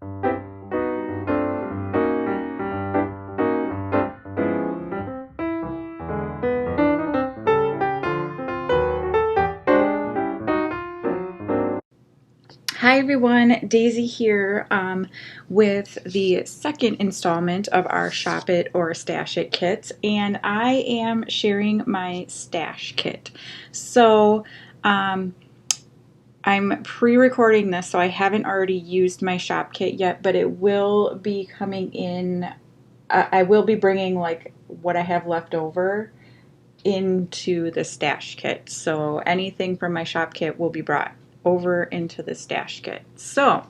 Hi everyone, Daisy here with the second installment of our Shop It or Stash It kit, and I am sharing my stash kit. So I'm pre-recording this, so I haven't already used my shop kit yet, but it will be coming in. I will be bringing like what I have left over into the stash kit. So anything from my shop kit will be brought over into the stash kit. So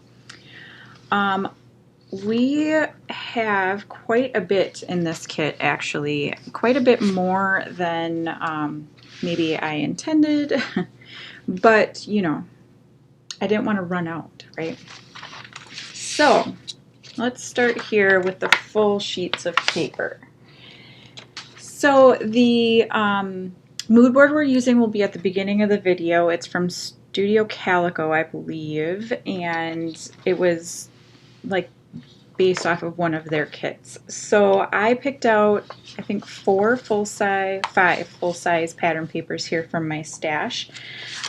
we have quite a bit in this kit, actually, quite a bit more than maybe I intended, but you know, I didn't want to run out, right? So let's start here with the full sheets of paper. So the mood board we're using will be at the beginning of the video. It's from Studio Calico, I believe, and it was like based off of one of their kits. So I picked out, I think, five full-size pattern papers here from my stash.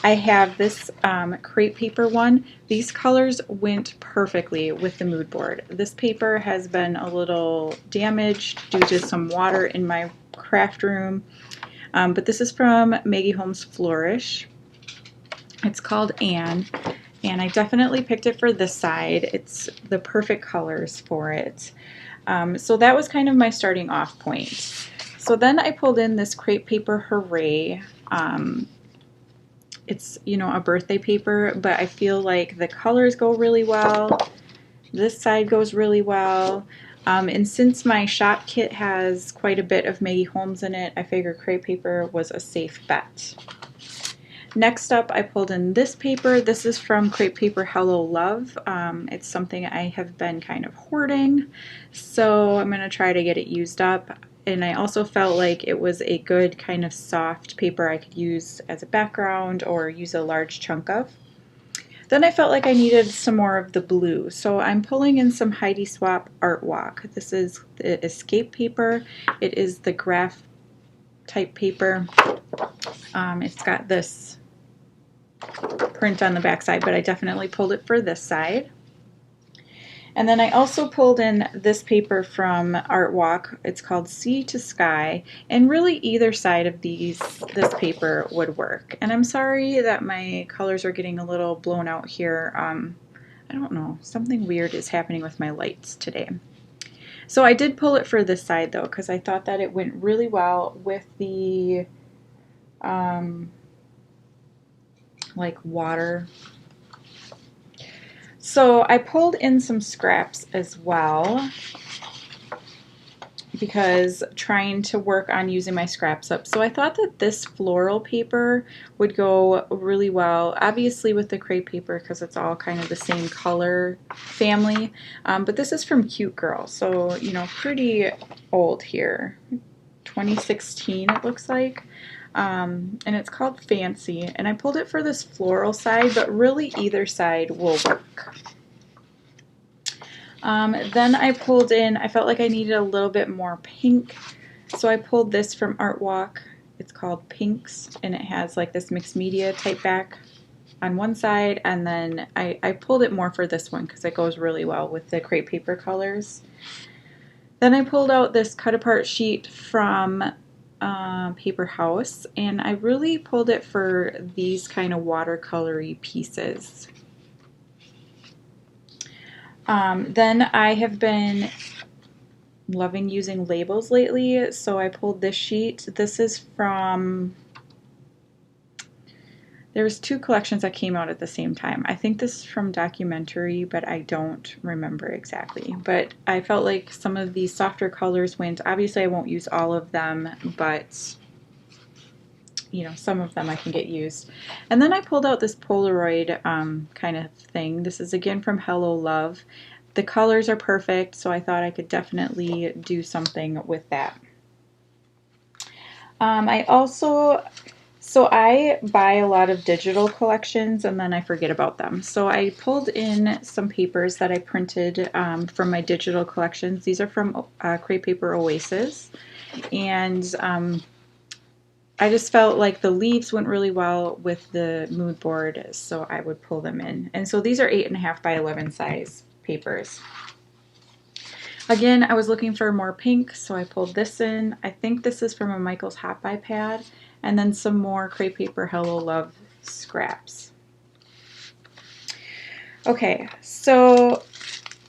I have this crepe paper one. These colors went perfectly with the mood board. This paper has been a little damaged due to some water in my craft room, but this is from Maggie Holmes Flourish. It's called Anne. And I definitely picked it for this side. It's the perfect colors for it. So that was kind of my starting off point. So then I pulled in this crepe paper Hooray. It's, you know, a birthday paper, but I feel like the colors go really well. This side goes really well. And since my shop kit has quite a bit of Maggie Holmes in it, I figured crepe paper was a safe bet. Next up, I pulled in this paper. This is from Crepe Paper Hello Love. It's something I have been kind of hoarding, so I'm going to try to get it used up. And I also felt like it was a good kind of soft paper I could use as a background or use a large chunk of. Then I felt like I needed some more of the blue, so I'm pulling in some Heidi Swapp Art Walk. This is the Escape paper. It is the graph type paper. It's got this print on the back side, but I definitely pulled it for this side. And then I also pulled in this paper from Art Walk. It's called Sea to Sky, and really either side of this paper would work. And I'm sorry that my colors are getting a little blown out here. I don't know, something weird is happening with my lights today. So I did pull it for this side though, because I thought that it went really well with the like water. So I pulled in some scraps as well because trying to work on using my scraps up. So I thought that this floral paper would go really well, obviously with the crepe paper because it's all kind of the same color family, but this is from Cute Girl, so you know, pretty old here, 2016 it looks like. And it's called Fancy, and I pulled it for this floral side, but really either side will work. Then I pulled in, I felt like I needed a little bit more pink, so I pulled this from Art Walk. It's called Pinks, and it has like this mixed media type back on one side, and then I pulled it more for this one because it goes really well with the crepe paper colors. Then I pulled out this cut apart sheet from Paper House, and I really pulled it for these kind of watercolory pieces. Then I have been loving using labels lately, so I pulled this sheet. This is from, there was two collections that came out at the same time. I think this is from Documentary, but I don't remember exactly. But I felt like some of these softer colors went, obviously I won't use all of them, but you know, some of them I can get used. And then I pulled out this Polaroid kind of thing. This is again from Hello Love. The colors are perfect, so I thought I could definitely do something with that. I also So I buy a lot of digital collections and then I forget about them. So I pulled in some papers that I printed from my digital collections. These are from Crepe Paper Oasis. And I just felt like the leaves went really well with the mood board, so I would pull them in. And so these are 8.5 by 11 size papers. Again, I was looking for more pink, so I pulled this in. I think this is from a Michael's Hot Buy pad, and then some more Crepe Paper Hello Love scraps. Okay, so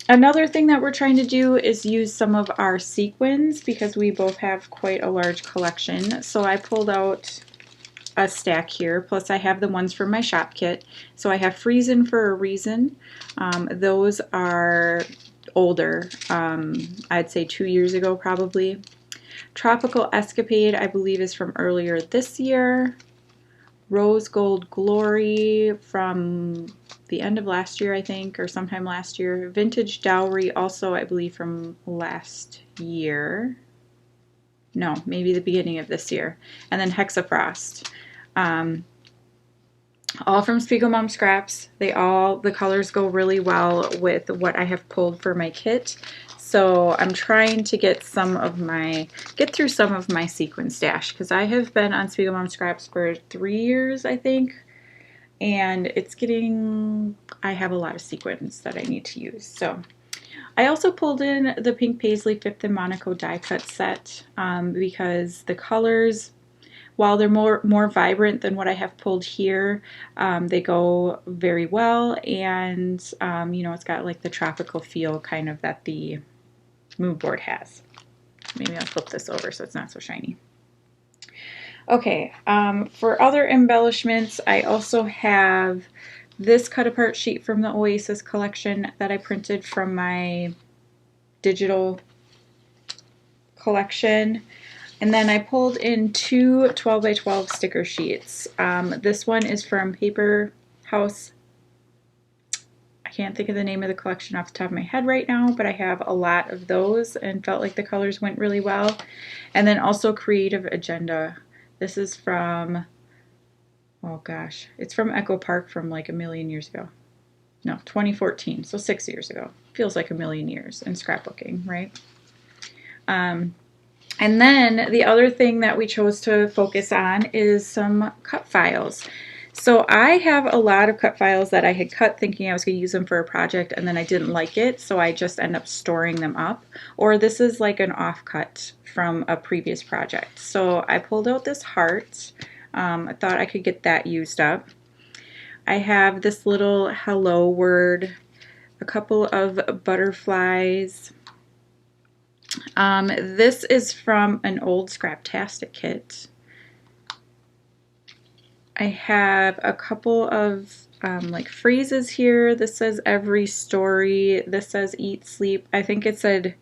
another thing that we're trying to do is use some of our sequins because we both have quite a large collection. So I pulled out a stack here, plus I have the ones from my shop kit. So I have Friesen for a Reason. Those are older, I'd say 2 years ago probably. Tropical Escapade, I believe, is from earlier this year. Rose Gold Glory from the end of last year, I think, or sometime last year. Vintage Dowry, also, I believe, from last year. No, maybe the beginning of this year. And then Hexafrost. All from Spiegel Mom Scraps. The colors go really well with what I have pulled for my kit. So I'm trying to get through some of my sequin stash because I have been on Spiegel Mom Scraps for 3 years, I think. And I have a lot of sequins that I need to use. So I also pulled in the Pink Paisley 5th and Monaco die cut set because the colors, while they're more vibrant than what I have pulled here, they go very well, and you know, it's got like the tropical feel kind of that the mood board has. Maybe I'll flip this over so it's not so shiny. Okay, for other embellishments, I also have this cut apart sheet from the Oasis collection that I printed from my digital collection. And then I pulled in two 12 by 12 sticker sheets. This one is from Paper House. I can't think of the name of the collection off the top of my head right now, but I have a lot of those and felt like the colors went really well. And then also Creative Agenda. This is from, oh gosh, it's from Echo Park from like a million years ago. No, 2014, so 6 years ago. Feels like a million years in scrapbooking, right? And then the other thing that we chose to focus on is some cut files. So I have a lot of cut files that I had cut thinking I was going to use them for a project, and then I didn't like it, so I just end up storing them up. Or this is like an offcut from a previous project. So I pulled out this heart. I thought I could get that used up. I have this little hello word, a couple of butterflies. This is from an old Scraptastic kit. I have a couple of like phrases here. This says every story. This says eat, sleep. I think it said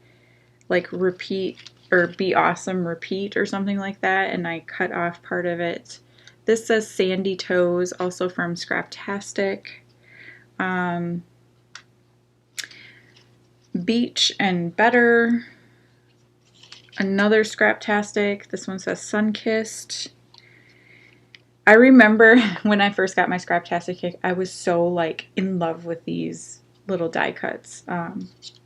like repeat or be awesome, repeat or something like that, and I cut off part of it. This says sandy toes, also from Scraptastic. Beach and better. Another Scraptastic. This one says sun-kissed. I remember when I first got my Scraptastic kit, I was so like in love with these little die cuts.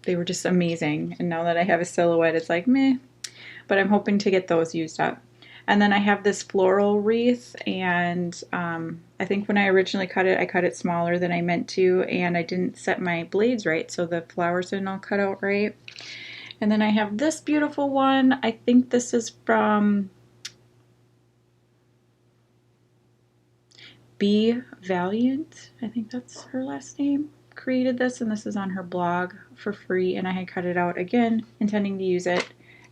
They were just amazing. And now that I have a silhouette, it's like meh. But I'm hoping to get those used up. And then I have this floral wreath, and I think when I originally cut it, I cut it smaller than I meant to, and I didn't set my blades right, so the flowers didn't all cut out right. And then I have this beautiful one. I think this is from Be Valiant. I think that's her last name. Created this, and this is on her blog for free, and I had cut it out again, intending to use it,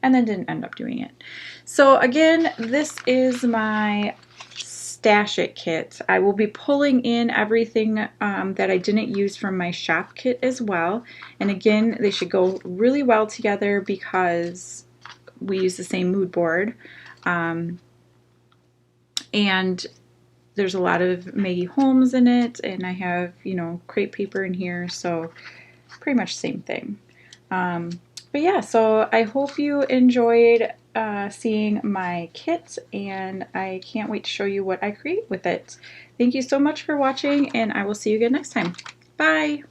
and then didn't end up doing it. So again, this is my Stash It kit. I will be pulling in everything that I didn't use from my shop kit as well. And again, they should go really well together because we use the same mood board. And there's a lot of Maggie Holmes in it, and I have, you know, crepe paper in here, so pretty much same thing. But yeah, so I hope you enjoyed seeing my kit, and I can't wait to show you what I create with it. Thank you so much for watching, and I will see you again next time. Bye!